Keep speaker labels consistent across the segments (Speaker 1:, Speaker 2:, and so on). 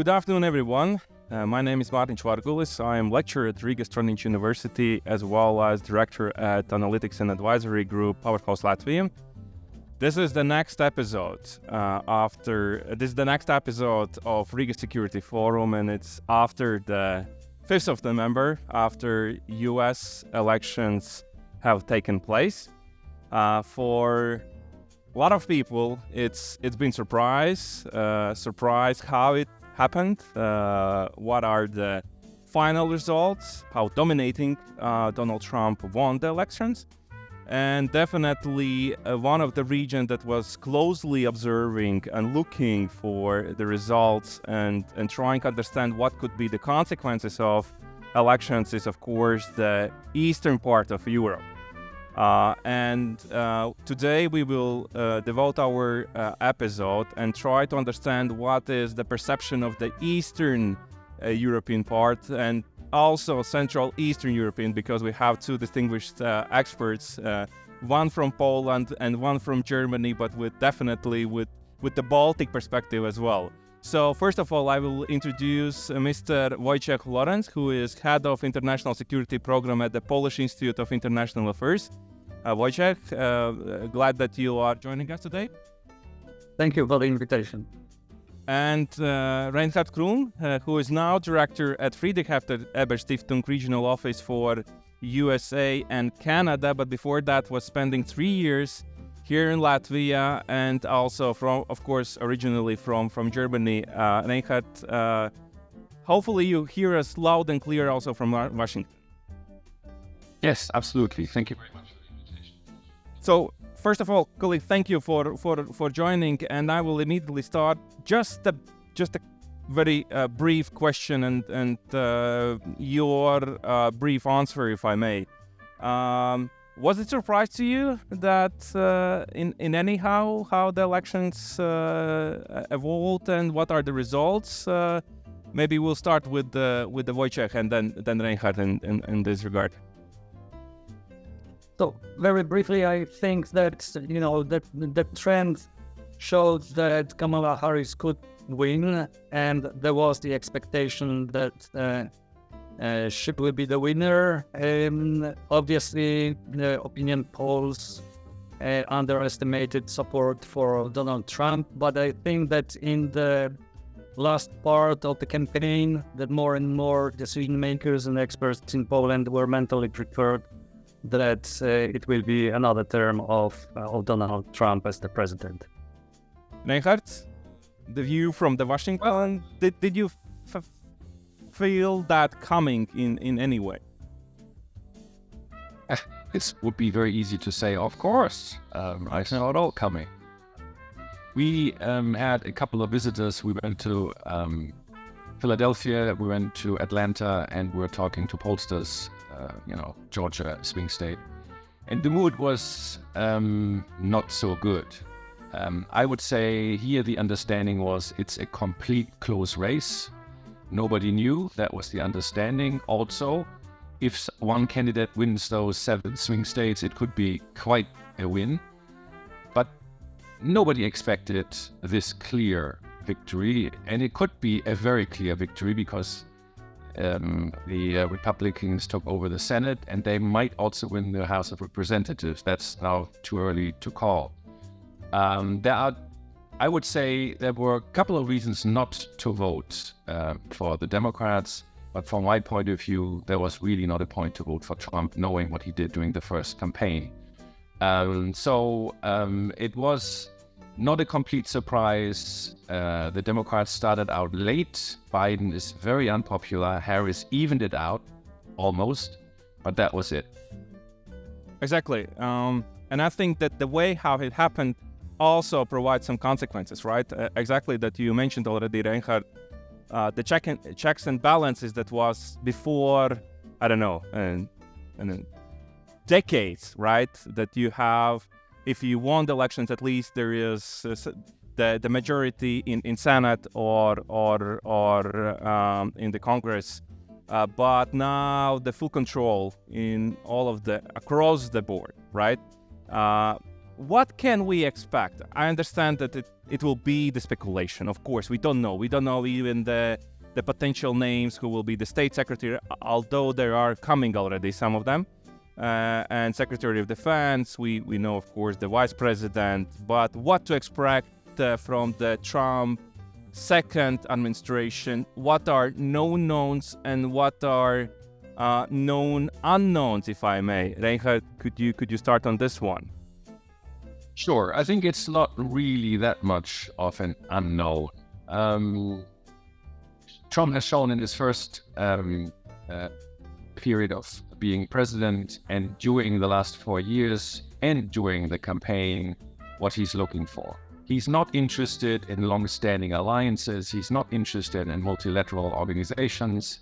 Speaker 1: Good afternoon, everyone. My name is Vargulis. I am lecturer at Riga Stradins University, as well as director at Analytics and Advisory Group PowerHouse Latvian. This is the next episode of Riga Security Forum, and it's after the 5th of November, after US elections have taken place. For a lot of people, it's been surprise how it happened, what are the final results, how dominating Donald Trump won the elections. And definitely one of the regions that was closely observing and looking for the results and trying to understand what could be the consequences of elections is, of course, the eastern part of Europe. Today we will devote our episode and try to understand what is the perception of the Eastern European part and also Central Eastern European, because we have two distinguished experts, one from Poland and one from Germany, but with the Baltic perspective as well. So first of all, I will introduce Mr. Wojciech Lorenz, who is head of International Security Program at the Polish Institute of International Affairs. Wojciech, glad that you are joining us today.
Speaker 2: Thank you for the invitation.
Speaker 1: And Reinhard Krumm, who is now director at Friedrich-Ebert-Stiftung Regional Office for USA and Canada, but before that was spending 3 years here in Latvia and also originally from Germany. Reinhard, hopefully you hear us loud and clear also from Washington.
Speaker 3: Yes, absolutely. Thank you very much for the invitation.
Speaker 1: So, first of all, colleague, thank you for joining, and I will immediately start just a very brief question and your brief answer, if I may. Was it a surprise to you that in anyhow how the elections evolved and what are the results? Maybe we'll start with the Wojciech and then Reinhard in this regard.
Speaker 2: So very briefly, I think that the trend shows that Kamala Harris could win, and there was the expectation that she will be the winner. Obviously, the opinion polls underestimated support for Donald Trump, but I think that in the last part of the campaign, that more and more decision makers and experts in Poland were mentally prepared that it will be another term of Donald Trump as the president.
Speaker 1: Reinhard, the view from the Washington, did you feel that coming in any way?
Speaker 3: It would be very easy to say, of course. I saw it all coming. We had a couple of visitors. We went to Philadelphia, we went to Atlanta, and we were talking to pollsters, Georgia, swing state. And the mood was not so good. I would say here the understanding was it's a complete close race. Nobody knew. That was the understanding. Also, if one candidate wins those 7 swing states, it could be quite a win. But nobody expected this clear victory, and it could be a very clear victory because the Republicans took over the Senate, and they might also win the House of Representatives. That's now too early to call. I would say there were a couple of reasons not to vote for the Democrats, but from my point of view, there was really not a point to vote for Trump, knowing what he did during the first campaign. It was not a complete surprise. The Democrats started out late. Biden is very unpopular. Harris evened it out, almost, but that was it.
Speaker 1: Exactly. And I think that the way how it happened also provides some consequences, right? Exactly that you mentioned already, Reinhard. The checks and balances that was before, I don't know, decades, right? That you have, if you won the elections, at least there is the majority in Senate or in the Congress. But now the full control in all of across the board, right? what can we expect? I understand that it will be the speculation. Of course, we don't know. We don't know even the potential names who will be the state secretary, although there are coming already, some of them. And Secretary of Defense, we know, of course, the Vice President. But what to expect from the Trump second administration? What are known knowns and what are known unknowns, if I may? Reinhard, could you start on this one?
Speaker 3: Sure. I think it's not really that much of an unknown. Trump has shown in his first period of being president and during the last 4 years and during the campaign what he's looking for. He's not interested in long-standing alliances. He's not interested in multilateral organizations.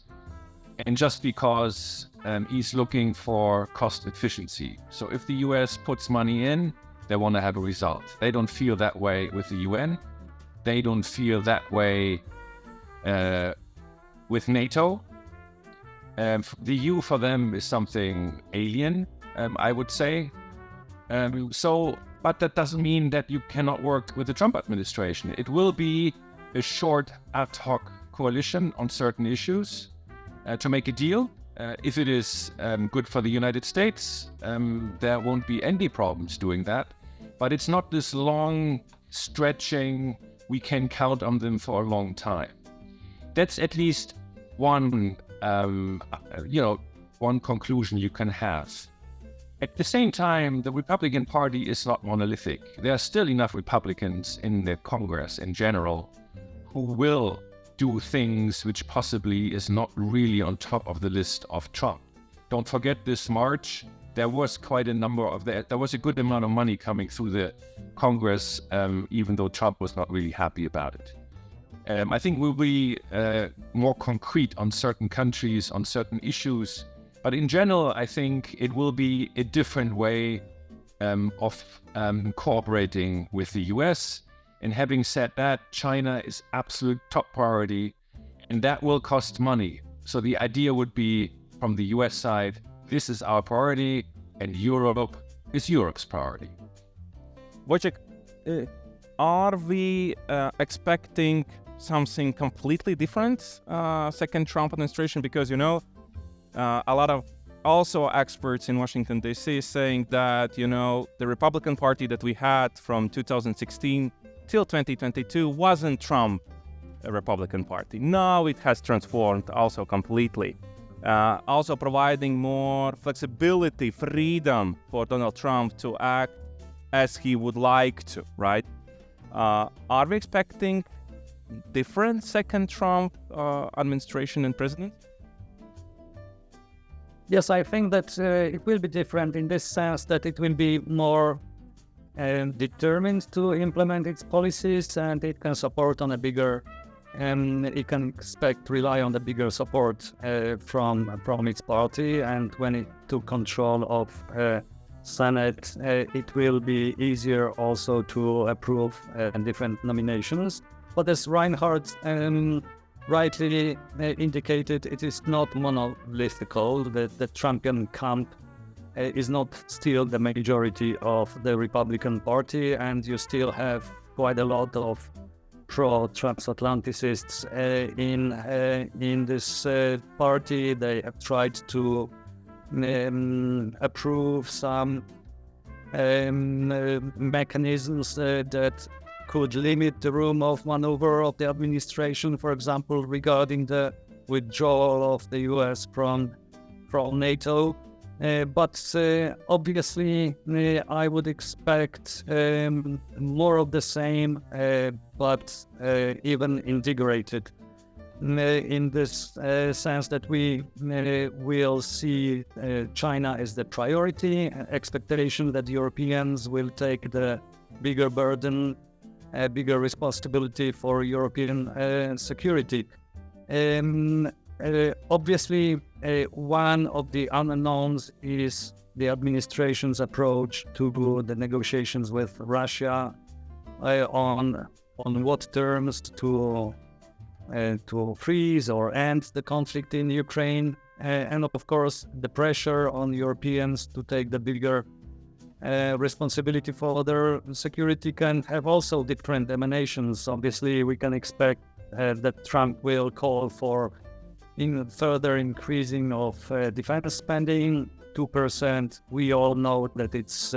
Speaker 3: And just because he's looking for cost efficiency. So if the US puts money in, they want to have a result. They don't feel that way with the UN. They don't feel that way with NATO. The EU for them is something alien, I would say. But that doesn't mean that you cannot work with the Trump administration. It will be a short ad hoc coalition on certain issues to make a deal. If it is good for the United States, there won't be any problems doing that. But it's not this long stretching, we can count on them for a long time. That's at least one conclusion you can have. At the same time, the Republican Party is not monolithic. There are still enough Republicans in the Congress in general who will do things which possibly is not really on top of the list of Trump. Don't forget this March, there was quite a number of there was a good amount of money coming through the Congress, even though Trump was not really happy about it. I think we'll be more concrete on certain countries, on certain issues. But in general, I think it will be a different way of cooperating with the US. And having said that, China is absolute top priority, and that will cost money. So the idea would be from the US side, this is our priority, and Europe is Europe's priority.
Speaker 1: Wojciech, are we expecting something completely different, second Trump administration? Because, a lot of also experts in Washington, D.C. saying that, the Republican Party that we had from 2016 till 2022 wasn't Trump a Republican Party. Now it has transformed also completely. Also providing more flexibility, freedom for Donald Trump to act as he would like to, right? Are we expecting different second Trump administration and president?
Speaker 2: Yes, I think that it will be different in this sense that it will be more determined to implement its policies, and it can support on a bigger, it can rely on the bigger support from its party. And when it took control of Senate, it will be easier also to approve different nominations. But as Reinhard rightly indicated, it is not monolithical. The Trumpian camp is not still the majority of the Republican Party, and you still have quite a lot of pro-transatlanticists in this party. They have tried to approve some mechanisms that could limit the room of maneuver of the administration, for example, regarding the withdrawal of the US from NATO. But obviously, I would expect more of the same, but even integrated, in this sense that we will see China as the priority, expectation that Europeans will take the bigger burden, bigger responsibility for European security. Obviously, one of the unknowns is the administration's approach to the negotiations with Russia, on what terms to freeze or end the conflict in Ukraine, and of course the pressure on Europeans to take the bigger responsibility for their security can have also different emanations. Obviously, we can expect that Trump will call for further increasing of defense spending, 2%. We all know that it's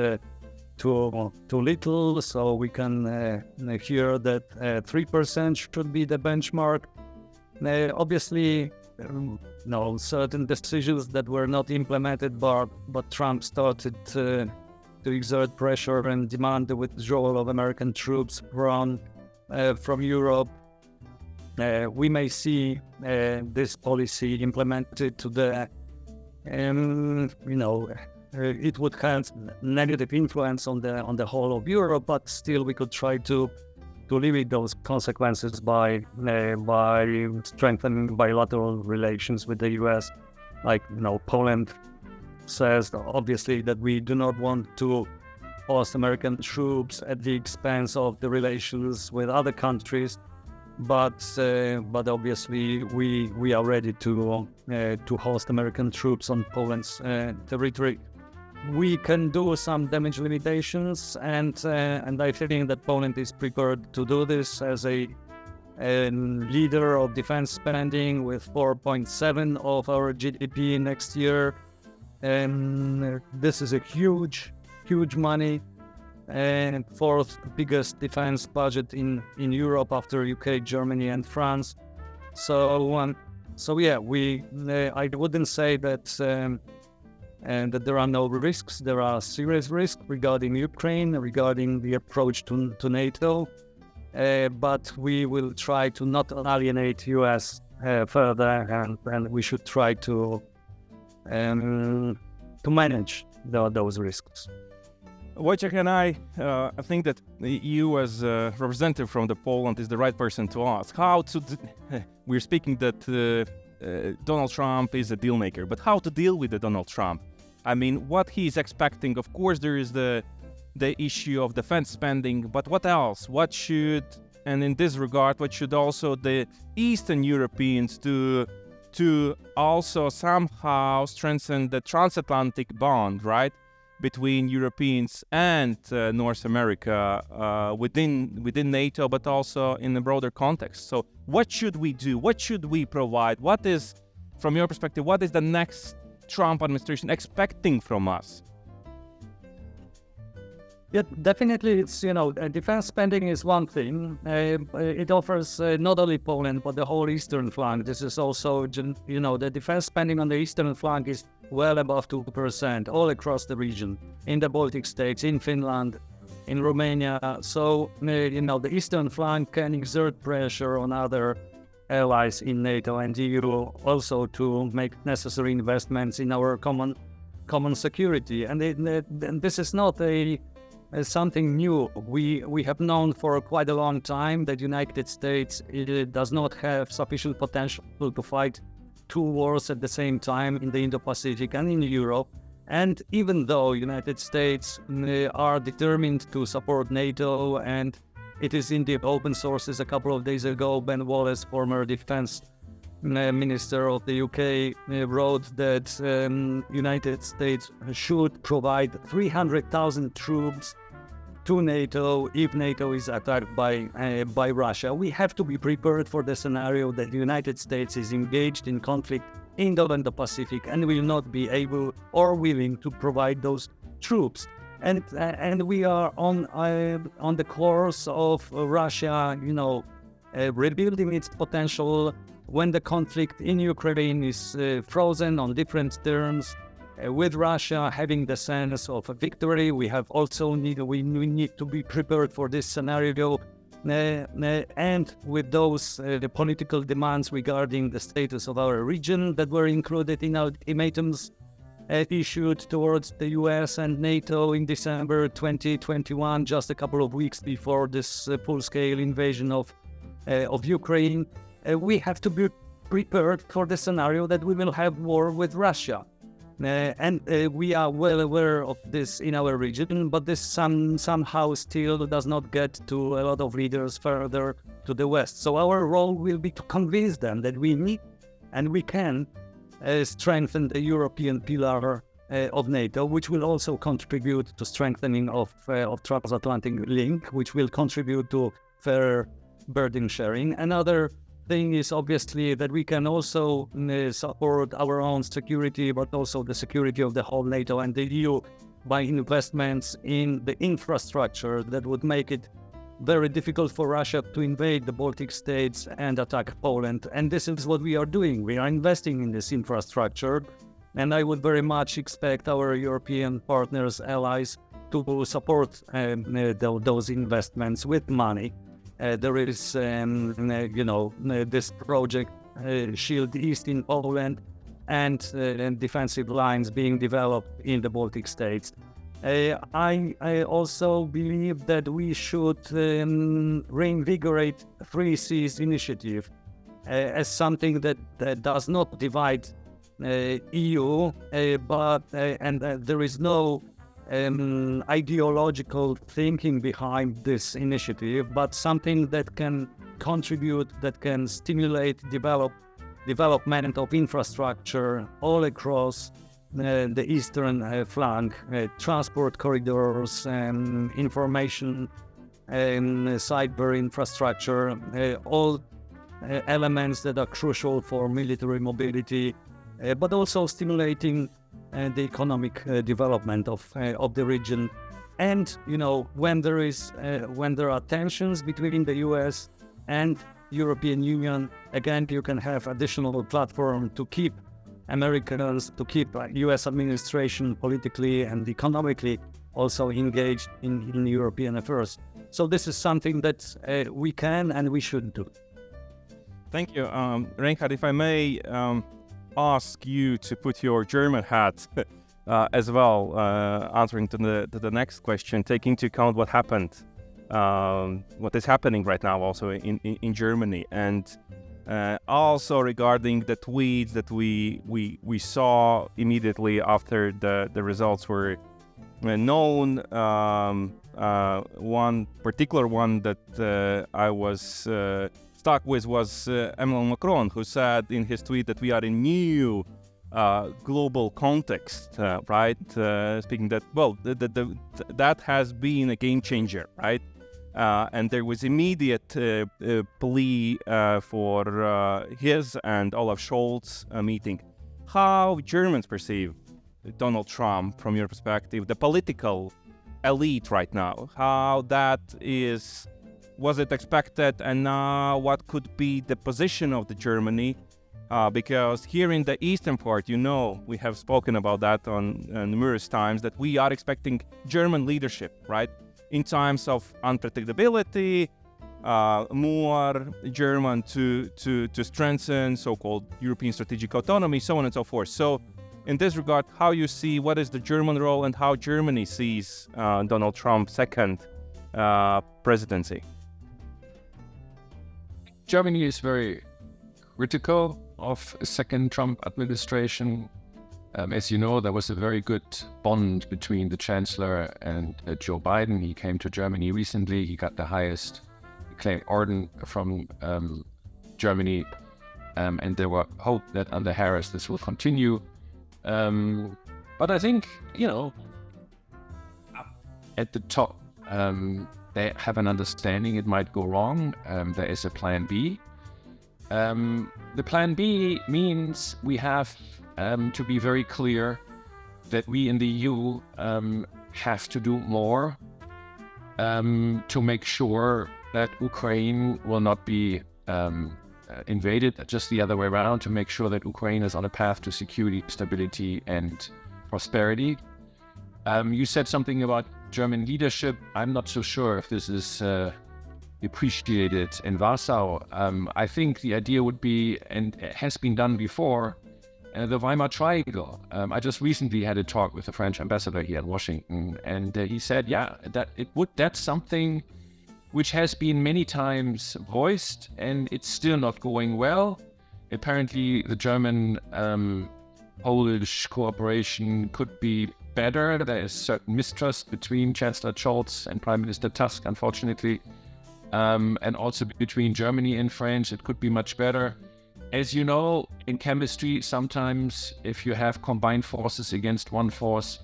Speaker 2: too little, so we can hear that 3% should be the benchmark. Obviously, certain decisions that were not implemented, but Trump started to exert pressure and demand the withdrawal of American troops from Europe. We may see this policy implemented to the, it would have negative influence on the whole of Europe, but still we could try to limit those consequences by strengthening bilateral relations with the US. Like, Poland says obviously that we do not want to host American troops at the expense of the relations with other countries, but obviously we are ready to host American troops on Poland's territory. We can do some damage limitations, and I think that Poland is prepared to do this as a leader of defense spending with 4.7% of our GDP next year. This is a huge money, and fourth biggest defense budget in Europe after UK, Germany, and France. So yeah, I wouldn't say that. And that there are no risks. There are serious risks regarding Ukraine, regarding the approach to NATO, but we will try to not alienate US further, and we should try to manage those risks.
Speaker 1: Wojciech and I think that you as a representative from Poland is the right person to ask. We're speaking that Donald Trump is a deal maker, but how to deal with Donald Trump? I mean, what he's expecting, of course, there is the issue of defense spending, but what else? And in this regard, what should also the Eastern Europeans do to also somehow strengthen the transatlantic bond, right, between Europeans and North America within NATO, but also in a broader context? So what should we do? What should we provide? What is, from your perspective, what is the next Trump administration expecting from us?
Speaker 2: Yeah, definitely. It's defense spending is one thing. It offers not only Poland but the whole eastern flank. This is also the defense spending on the eastern flank is well above 2% all across the region, in the Baltic States, in Finland, in Romania. So the eastern flank can exert pressure on other allies in NATO and EU also to make necessary investments in our common security. And this is not something new. We have known for quite a long time that United States does not have sufficient potential to fight two wars at the same time in the Indo-Pacific and in Europe. And even though United States are determined to support NATO, and it is in the open sources a couple of days ago, Ben Wallace, former defense minister of the UK, wrote that United States should provide 300,000 troops to NATO if NATO is attacked by Russia. We have to be prepared for the scenario that the United States is engaged in conflict in the Indo-Pacific and will not be able or willing to provide those troops. And we are on the course of Russia, rebuilding its potential when the conflict in Ukraine is frozen on different terms. With Russia having the sense of a victory, we need to be prepared for this scenario. And with those the political demands regarding the status of our region that were included in ultimatums issued towards the US and NATO in December 2021, just a couple of weeks before this full-scale invasion of Ukraine, we have to be prepared for the scenario that we will have war with Russia. And we are well aware of this in our region, but this somehow still does not get to a lot of leaders further to the west. So our role will be to convince them that we need and we can strengthen the European pillar of NATO, which will also contribute to strengthening of transatlantic link, which will contribute to fair burden sharing. Another thing is obviously that we can also support our own security, but also the security of the whole NATO and the EU by investments in the infrastructure that would make it very difficult for Russia to invade the Baltic states and attack Poland. And this is what we are doing. We are investing in this infrastructure. And I would very much expect our European partners, allies, to support those investments with money. There is, this project, Shield East in Poland, and defensive lines being developed in the Baltic states. I also believe that we should reinvigorate Three Seas initiative as something that does not divide EU, but there is no ideological thinking behind this initiative, but something that can contribute, that can stimulate development of infrastructure all across the eastern flank, transport corridors, information, cyber infrastructure, all elements that are crucial for military mobility, but also stimulating the economic development of the region. And when there are tensions between the US and European Union, again, you can have additional platform to keep Americans, to keep US administration politically and economically also engaged in European affairs. So this is something that we can and we should do.
Speaker 1: Thank you. Reinhard, if I may ask you to put your German hat as well, answering to the next question, taking into account what happened, what is happening right now also in Germany, and also regarding the tweets that we saw immediately after the results were known. One particular one that I was stuck with was Emmanuel Macron, who said in his tweet that we are in new global context, right? Speaking that, well, that has been a game changer, right? And there was immediate plea for his and Olaf Scholz meeting. How Germans perceive Donald Trump from your perspective, the political elite right now, how that is, was it expected, and now what could be the position of the Germany? Because here in the eastern part, we have spoken about that on numerous times, that we are expecting German leadership, right? In times of unpredictability, more German to strengthen so-called European strategic autonomy, so on and so forth. So in this regard, how you see what is the German role and how Germany sees Donald Trump's second presidency?
Speaker 3: Germany is very critical of a second Trump administration. As you know, there was a very good bond between the Chancellor and Joe Biden. He came to Germany recently. He got the highest acclaimed orden from Germany. And there were hope that under Harris this will continue. But I think, at the top, they have an understanding it might go wrong. There is a plan B. The plan B means we have to be very clear that we in the EU have to do more to make sure that Ukraine will not be invaded, just the other way around, to make sure that Ukraine is on a path to security, stability, and prosperity. You said something about German leadership. I'm not so sure if this is appreciated in Warsaw. I think the idea would be, and it has been done before, the Weimar Triangle. I just recently had a talk with the French ambassador here in Washington, and he said, that's something which has been many times voiced, and it's still not going well. Apparently, the German-Polish cooperation could be better. There is certain mistrust between Chancellor Scholz and Prime Minister Tusk, unfortunately, and also between Germany and France. It could be much better. As you know, in chemistry, sometimes if you have combined forces against one force,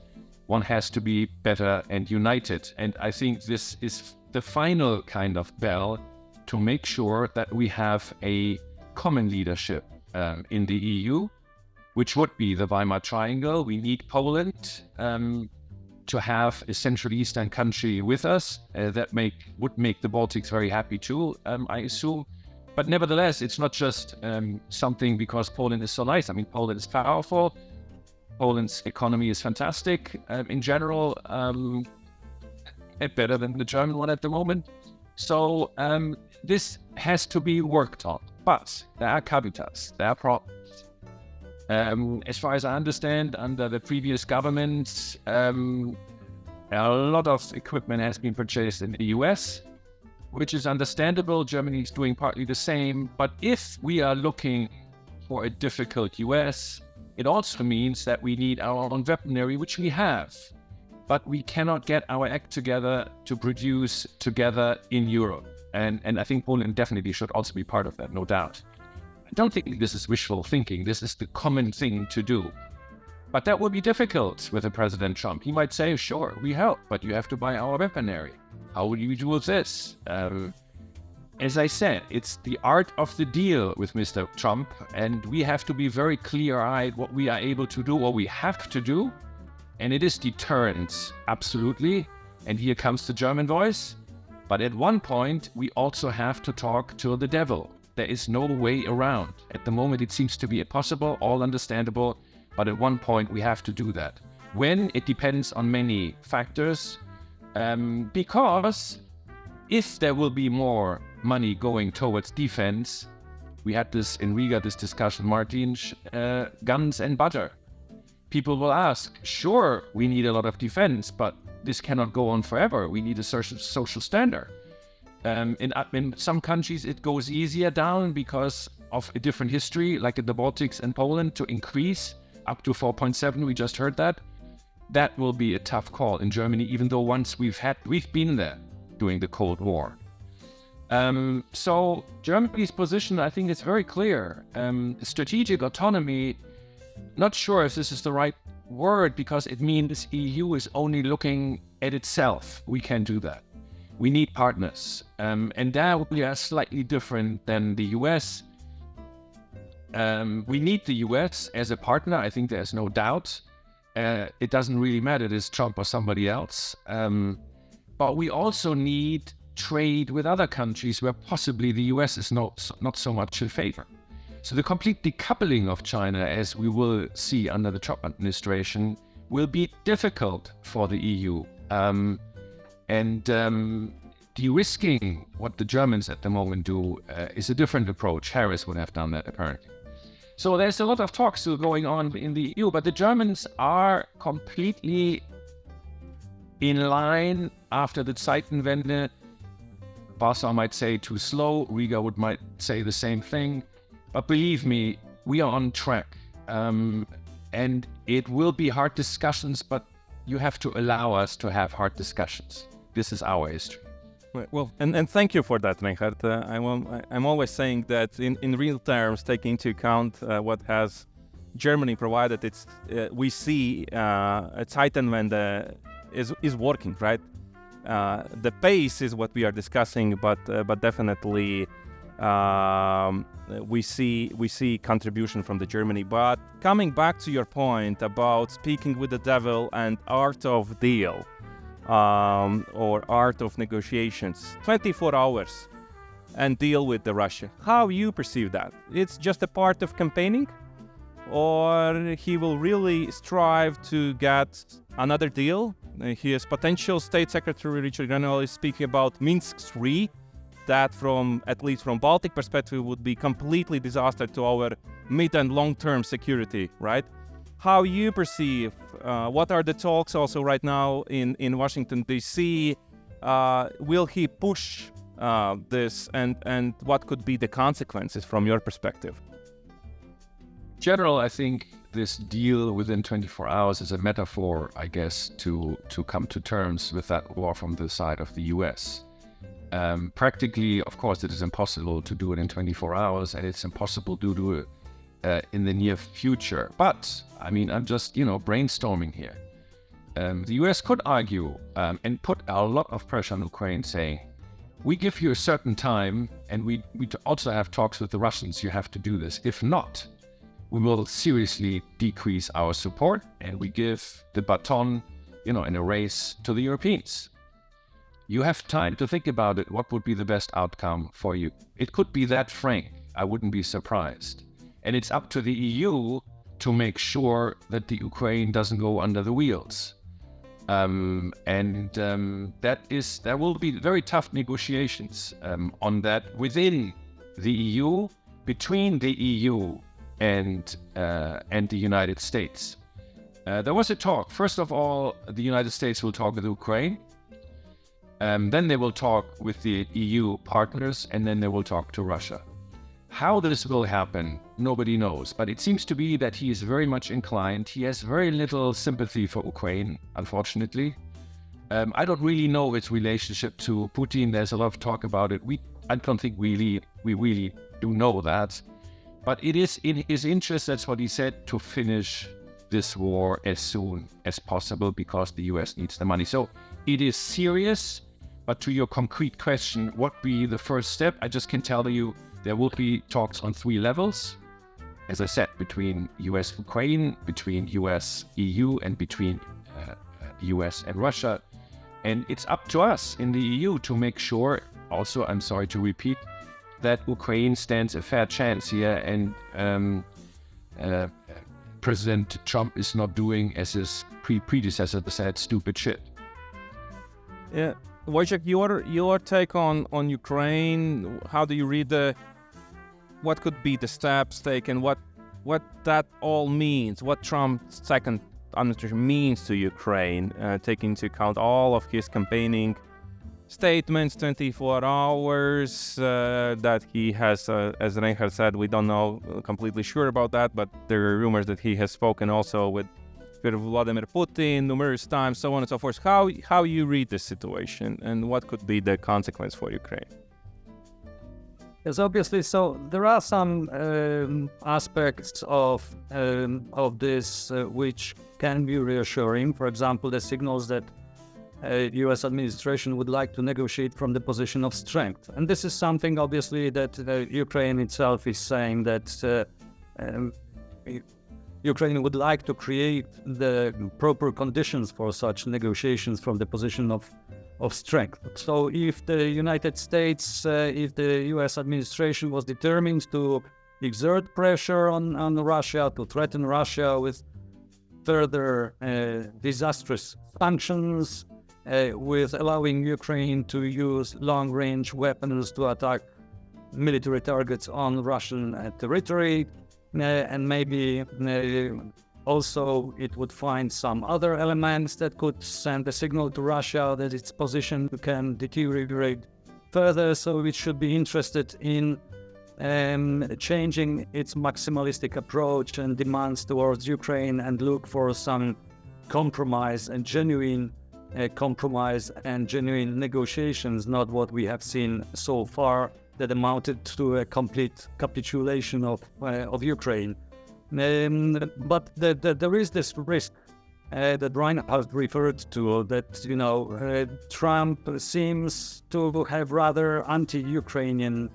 Speaker 3: one has to be better and united. And I think this is the final kind of bell to make sure that we have a common leadership in the EU, which would be the Weimar Triangle. We need Poland to have a Central Eastern country with us. That would make the Baltics very happy too, I assume. But nevertheless, it's not just something because Poland is so nice. I mean, Poland is powerful. Poland's economy is fantastic in general, better than the German one at the moment. So this has to be worked on. But there are caveats, there are problems. As far as I understand, under the previous governments, a lot of equipment has been purchased in the US, which is understandable. Germany is doing partly the same. But if we are looking for a difficult US, it also means that we need our own weaponry, which we have. But we cannot get our act together to produce together in Europe. And I think Poland definitely should also be part of that, no doubt. I don't think this is wishful thinking. This is the common thing to do. But that would be difficult with a President Trump. He might say, sure, we help, but you have to buy our weaponry. How would you do this? As I said, it's the art of the deal with Mr. Trump, and we have to be very clear-eyed what we are able to do, what we have to do. And it is deterrence, absolutely. And here comes the German voice. But at one point, we also have to talk to the devil. There is no way around. At the moment, it seems to be impossible, all understandable. But at one point, we have to do that. When? It depends on many factors. Because if there will be more money going towards defense, we had this in Riga, this discussion, Martin, guns and butter. People will ask, sure, we need a lot of defense, but this cannot go on forever. We need a social standard. In some countries, it goes easier down because of a different history, like in the Baltics and Poland, to increase up to 4.7. We just heard that. That will be a tough call in Germany, even though once we've been there during the Cold War. So Germany's position, I think, is very clear. Strategic autonomy, not sure if this is the right word, because it means EU is only looking at itself. We can't do that. We need partners. And there we are slightly different than the US. We need the US as a partner. I think there's no doubt. It doesn't really matter if it's Trump or somebody else. But we also need trade with other countries where possibly the US is not so much in favor. So the complete decoupling of China, as we will see under the Trump administration, will be difficult for the EU. De-risking what the Germans at the moment do is a different approach. Harris would have done that, apparently. So there's a lot of talk still going on in the EU, but the Germans are completely in line after the Zeitenwende. Warsaw might say too slow, Riga might say the same thing. But believe me, we are on track. And it will be hard discussions, but you have to allow us to have hard discussions. This is our history.
Speaker 1: Well, and thank you for that, Reinhard. I'm always saying that in real terms, taking into account what has Germany provided, we see a Zeitenwende is working, right? The pace is what we are discussing, but definitely we see contribution from the Germany. But coming back to your point about speaking with the devil and art of deal. Or art of negotiations, 24 hours and deal with the Russia. How you perceive that? It's just a part of campaigning, or he will really strive to get another deal? His potential State Secretary Richard is speaking about Minsk 3, that at least from Baltic perspective would be completely disaster to our mid and long-term security, right? How you perceive, what are the talks also right now in Washington, D.C.? Will he push this, and what could be the consequences from your perspective?
Speaker 3: In general, I think this deal within 24 hours is a metaphor, I guess, to come to terms with that war from the side of the US. Practically, of course, it is impossible to do it in 24 hours, and it's impossible to do it in the near future. But, I mean, I'm just, brainstorming here. The US could argue and put a lot of pressure on Ukraine, saying, we give you a certain time, and we also have talks with the Russians, you have to do this. If not, we will seriously decrease our support, and we give the baton, in a race to the Europeans. You have time to think about it. What would be the best outcome for you? It could be that frank. I wouldn't be surprised. And it's up to the EU to make sure that the Ukraine doesn't go under the wheels. There will be very tough negotiations on that within the EU, between the EU and the United States. There was a talk. First of all, the United States will talk with Ukraine. Then they will talk with the EU partners, and then they will talk to Russia. How this will happen, nobody knows. But it seems to be that he is very much inclined. He has very little sympathy for Ukraine, unfortunately. I don't really know his relationship to Putin. There's a lot of talk about it. I don't think we really do know that. But it is in his interest, that's what he said, to finish this war as soon as possible because the US needs the money. So it is serious, but to your concrete question, what would be the first step? I just can tell you there will be talks on 3 levels. As I said, between US-Ukraine, between US-EU, and between US and Russia. And it's up to us in the EU to make sure, also, I'm sorry to repeat, that Ukraine stands a fair chance here, and President Trump is not doing, as his predecessor said, stupid shit.
Speaker 1: Yeah, Wojciech, your take on Ukraine. How do you read what could be the steps taken? What that all means? What Trump's second administration means to Ukraine, taking into account all of his campaigning statements, 24 hours that he has, as Reinhard said, we don't know completely sure about that, but there are rumors that he has spoken also with Vladimir Putin numerous times, so on and so forth. How you read this situation, and what could be the consequence for Ukraine?
Speaker 2: Yes, obviously. So there are some aspects of this which can be reassuring. For example, the signals that U.S. administration would like to negotiate from the position of strength. And this is something, obviously, that Ukraine itself is saying that Ukraine would like to create the proper conditions for such negotiations from the position of strength. So if the United States, if the U.S. administration was determined to exert pressure on Russia, to threaten Russia with further disastrous sanctions, with allowing Ukraine to use long-range weapons to attack military targets on Russian territory, and maybe also it would find some other elements that could send a signal to Russia that its position can deteriorate further, so it should be interested in changing its maximalistic approach and demands towards Ukraine and look for some compromise and genuine negotiations, not what we have seen so far that amounted to a complete capitulation of Ukraine. But there is this risk that Reinhard referred to, that Trump seems to have rather anti-Ukrainian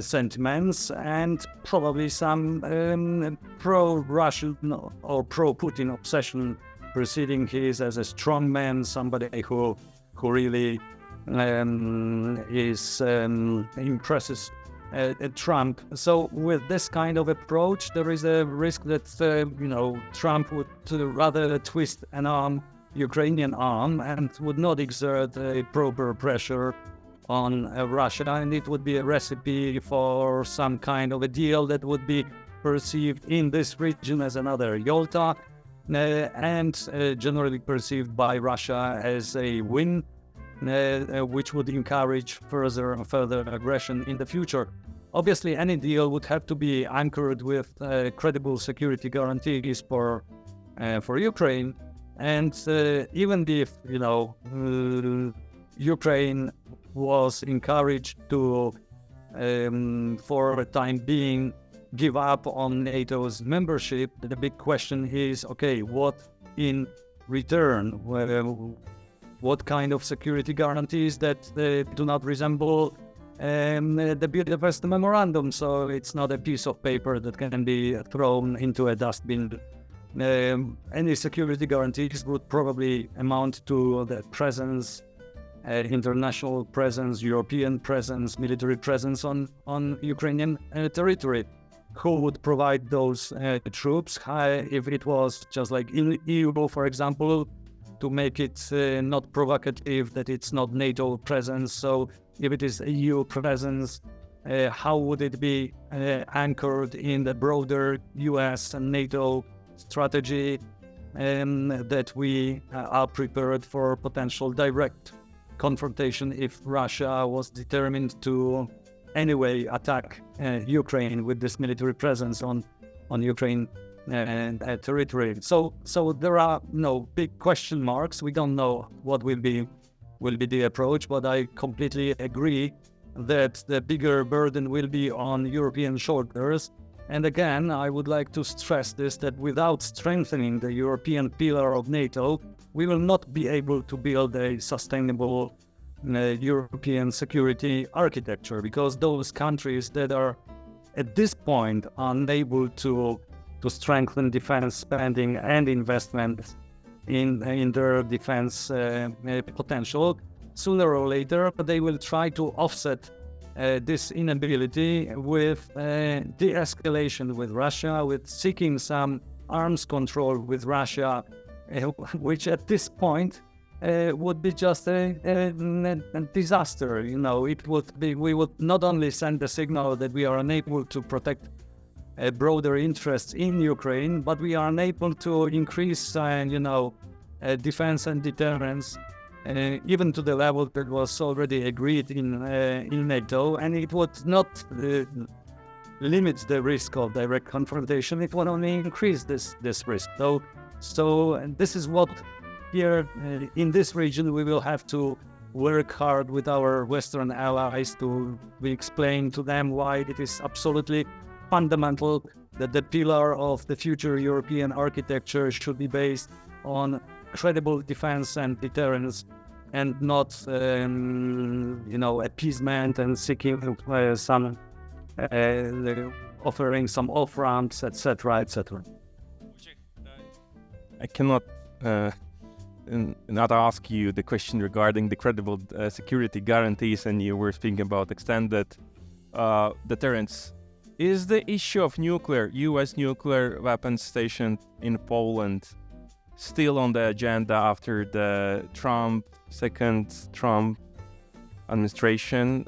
Speaker 2: sentiments and probably some pro-Russian or pro-Putin obsession, perceiving him as a strong man, somebody who really impresses Trump. So with this kind of approach, there is a risk that Trump would rather twist an arm, Ukrainian arm, and would not exert a proper pressure on Russia, and it would be a recipe for some kind of a deal that would be perceived in this region as another Yalta, and generally perceived by Russia as a win, which would encourage further aggression in the future. Obviously, any deal would have to be anchored with credible security guarantees for Ukraine, and even if Ukraine was encouraged to, for the time being, give up on NATO's membership, the big question is, okay, what in return? What kind of security guarantees that do not resemble the Budapest Memorandum? So it's not a piece of paper that can be thrown into a dustbin. Any security guarantees would probably amount to the presence, international presence, European presence, military presence on Ukrainian territory. Who would provide those troops? If it was just like in EU, for example, to make it not provocative that it's not NATO presence. So if it is EU presence, how would it be anchored in the broader US and NATO strategy, that we are prepared for potential direct confrontation if Russia was determined to anyway attack Ukraine with this military presence on Ukraine territory. So there are big question marks. We don't know what will be the approach, but I completely agree that the bigger burden will be on European shoulders. And again, I would like to stress this, that without strengthening the European pillar of NATO, we will not be able to build a sustainable European security architecture, because those countries that are at this point unable to strengthen defense spending and investment in their defense potential, sooner or later they will try to offset this inability with de-escalation with Russia, with seeking some arms control with Russia, which at this point would be just a disaster. It would be, we would not only send the signal that we are unable to protect broader interests in Ukraine, but we are unable to increase, defense and deterrence, even to the level that was already agreed in NATO, and it would not limit the risk of direct confrontation. It would only increase this risk. So this is what here in this region we will have to work hard with our Western allies to explain to them why it is absolutely fundamental that the pillar of the future European architecture should be based on credible defense and deterrence, and not, appeasement and seeking some, offering some off-ramps, etc., etc.
Speaker 1: I cannot not ask you the question regarding the credible security guarantees, and you were speaking about extended deterrence. Is the issue of U.S. nuclear weapons stationed in Poland still on the agenda after the second Trump administration?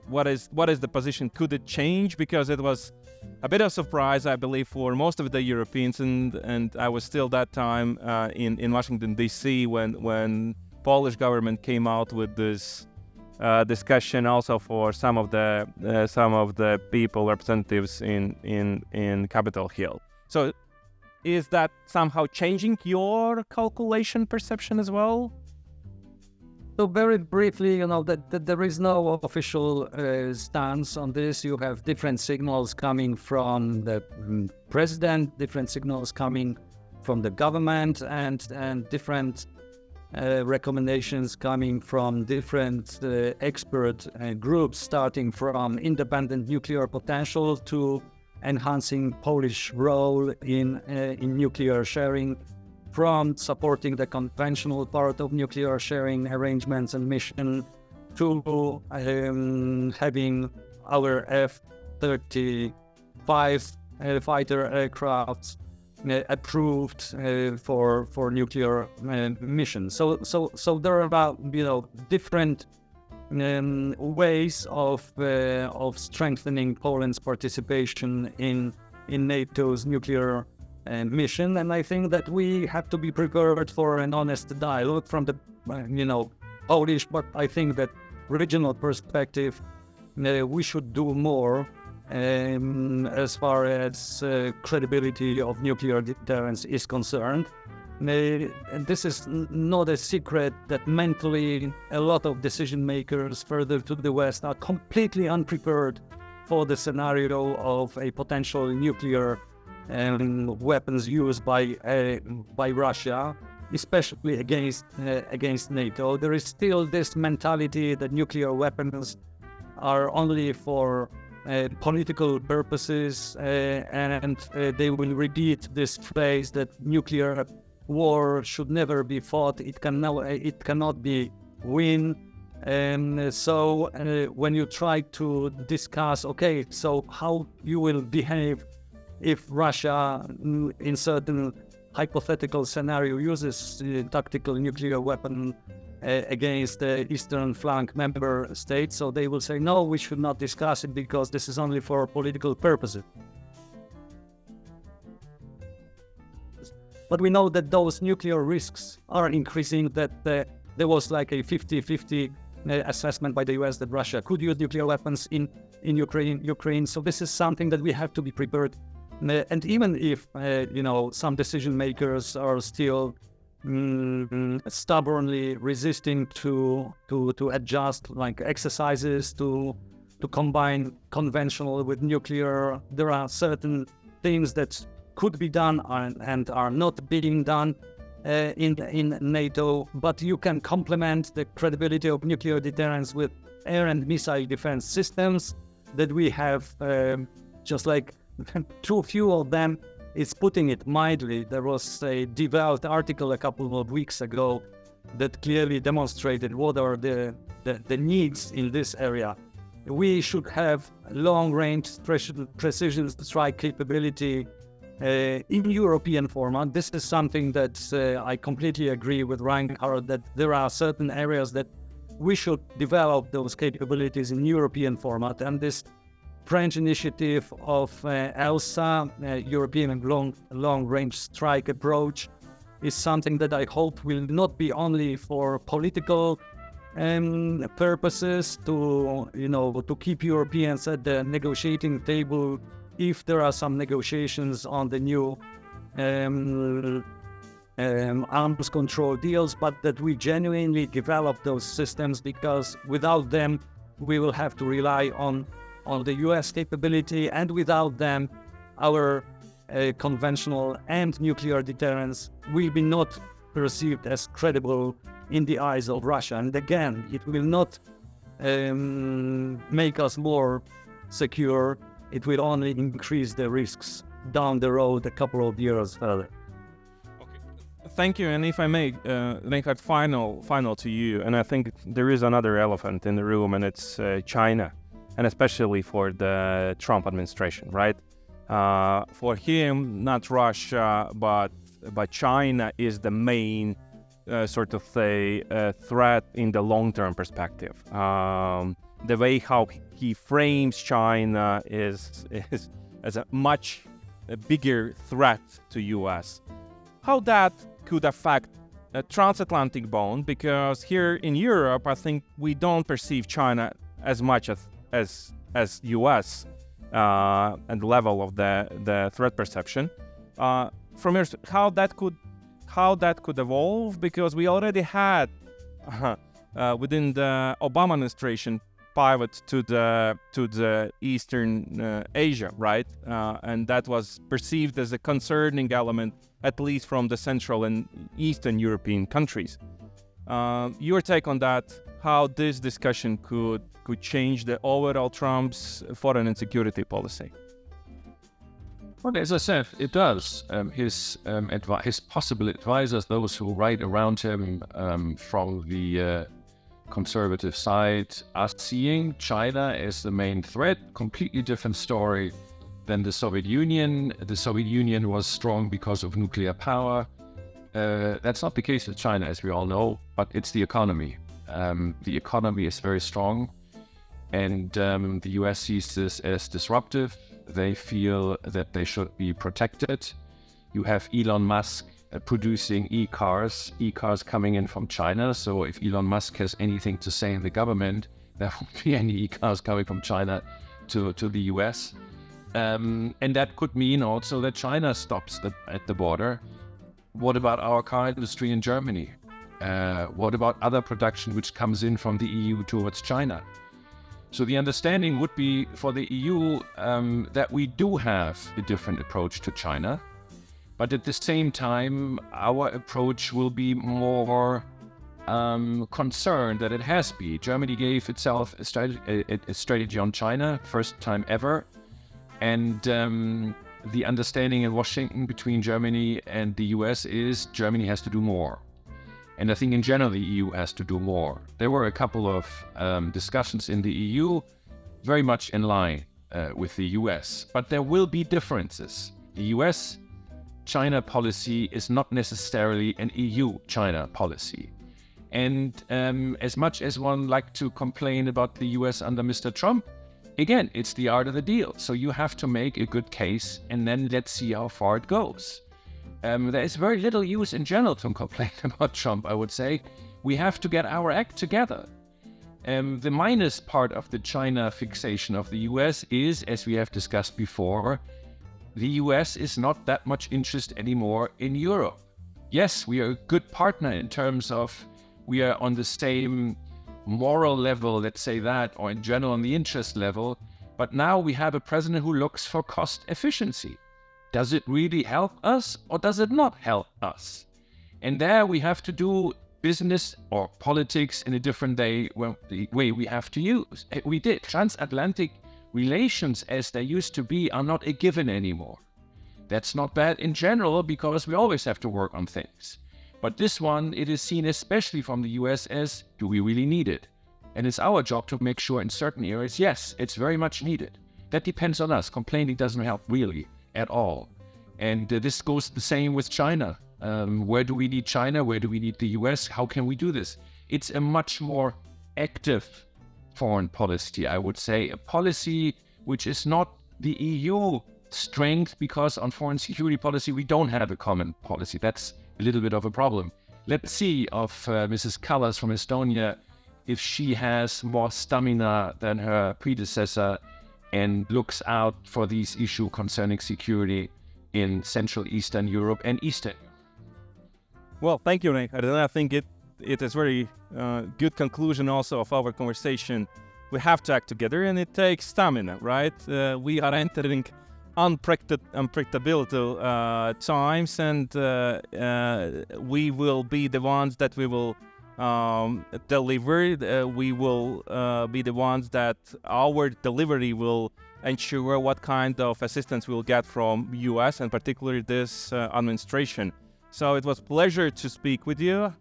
Speaker 1: What is the position? Could it change? Because it was a bit of surprise, I believe, for most of the Europeans, and I was still that time in Washington D.C. when Polish government came out with this discussion, also for some of the people, representatives in Capitol Hill. So is that somehow changing your calculation perception as well?
Speaker 2: So very briefly, that there is no official stance on this. You have different signals coming from the president, different signals coming from the government, and different recommendations coming from different expert groups, starting from independent nuclear potential to enhancing Polish role in nuclear sharing, from supporting the conventional part of nuclear sharing arrangements and mission, to having our F-35 fighter aircrafts approved for nuclear missions. So there are about different ways of strengthening Poland's participation in NATO's nuclear mission, and I think that we have to be prepared for an honest dialogue from the Polish, but I think that regional perspective, we should do more as far as credibility of nuclear deterrence is concerned. and this is not a secret that mentally a lot of decision makers further to the west are completely unprepared for the scenario of a potential nuclear weapons used by Russia, especially against NATO. There is still this mentality that nuclear weapons are only for political purposes, and they will repeat this phrase that nuclear war should never be fought. It cannot be win. And so when you try to discuss, okay, so how you will behave if Russia, in certain hypothetical scenario, uses tactical nuclear weapon against the eastern flank member states, so they will say, no, we should not discuss it because this is only for political purposes. But we know that those nuclear risks are increasing, that there was like a 50-50 assessment by the US that Russia could use nuclear weapons in Ukraine. So this is something that we have to be prepared. And even if, some decision makers are still stubbornly resisting to adjust like exercises to combine conventional with nuclear, there are certain things that could be done and are not being done in NATO, but you can complement the credibility of nuclear deterrence with air and missile defense systems that we have, just like too few of them. It's putting it mildly. There was a devout article a couple of weeks ago that clearly demonstrated what are the needs in this area. We should have long-range precision strike capability in European format. This is something that I completely agree with Reinhard, that there are certain areas that we should develop those capabilities in European format, and this French initiative of ELSA, European long-range strike approach, is something that I hope will not be only for political purposes to keep Europeans at the negotiating table if there are some negotiations on the new arms control deals, but that we genuinely develop those systems, because without them we will have to rely on the US capability, and without them our conventional and nuclear deterrence will be not perceived as credible in the eyes of Russia. And again, it will not make us more secure. It will only increase the risks down the road a couple of years further.
Speaker 1: Okay, thank you. And if I may, Reinhard, final to you. And I think there is another elephant in the room, and it's China, and especially for the Trump administration, right? For him, not Russia, but China is the main threat in the long-term perspective. The way how he frames China is as a much bigger threat to US. How that could affect a transatlantic bond, because here in Europe, I think we don't perceive China as much as US and the level of the threat perception. From your, how that could evolve, because we already had within the Obama administration pivot to the Eastern Asia, right? And that was perceived as a concerning element, at least from the Central and Eastern European countries. Your take on that? How this discussion could change the overall Trump's foreign and security policy?
Speaker 3: Well, as I said, it does. His possible advisors, those who ride around him from the conservative side, are seeing China as the main threat. Completely different story than the Soviet Union. The Soviet Union was strong because of nuclear power. That's not the case with China, as we all know, but it's the economy. The economy is very strong, and the US sees this as disruptive. They feel that they should be protected. You have Elon Musk producing e-cars coming in from China. So if Elon Musk has anything to say in the government, there won't be any e-cars coming from China to the US. And that could mean also that China stops at the border. What about our car industry in Germany? What about other production which comes in from the EU towards China? So the understanding would be for the EU that we do have a different approach to China, but at the same time, our approach will be more concerned that it has been. Germany gave itself a strategy on China, first time ever, and the understanding in Washington between Germany and the US is Germany has to do more. And I think in general the EU has to do more. There were a couple of discussions in the EU very much in line with the US, but there will be differences. The US-China policy is not necessarily an EU-China policy. And as much as one like to complain about the US under Mr. Trump, again, it's the art of the deal. So you have to make a good case and then let's see how far it goes. There is very little use in general to complain about Trump, I would say. We have to get our act together. The minus part of the China fixation of the US is, as we have discussed before, the US is not that much interest anymore in Europe. Yes, we are a good partner in terms of we are on the same moral level, let's say that, or in general on the interest level, but now we have a president who looks for cost efficiency. Does it really help us or does it not help us? And there we have to do business or politics in a different way, the way we have to use. We did. Transatlantic relations as they used to be are not a given anymore. That's not bad in general because we always have to work on things. But this one, it is seen especially from the US as, do we really need it? And it's our job to make sure in certain areas, yes, it's very much needed. That depends on us. Complaining doesn't help really at all. And this goes the same with China. Where do we need China? Where do we need the US? How can we do this? It's a much more active foreign policy, I would say. A policy which is not the EU strength, because on foreign security policy, we don't have a common policy. That's a little bit of a problem. Let's see of Mrs. Kallas from Estonia, if she has more stamina than her predecessor and looks out for these issues concerning security in Central Eastern Europe and Eastern Europe.
Speaker 1: Well, thank you, Reinhard. And I think it is very good conclusion also of our conversation. We have to act together and it takes stamina, right? We are entering unpredictable times, and we will be the ones that we will deliver. We will be the ones that our delivery will ensure what kind of assistance we'll get from US and particularly this administration. So it was a pleasure to speak with you.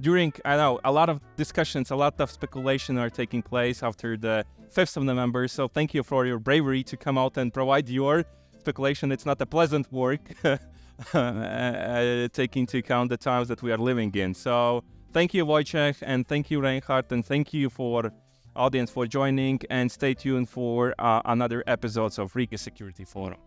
Speaker 1: During, I know, a lot of discussions, a lot of speculation are taking place after the 5th of November. So thank you for your bravery to come out and provide your speculation. It's not a pleasant work, taking into account the times that we are living in. So thank you, Wojciech, and thank you, Reinhard, and thank you for audience for joining, and stay tuned for another episodes of Riga Security Forum.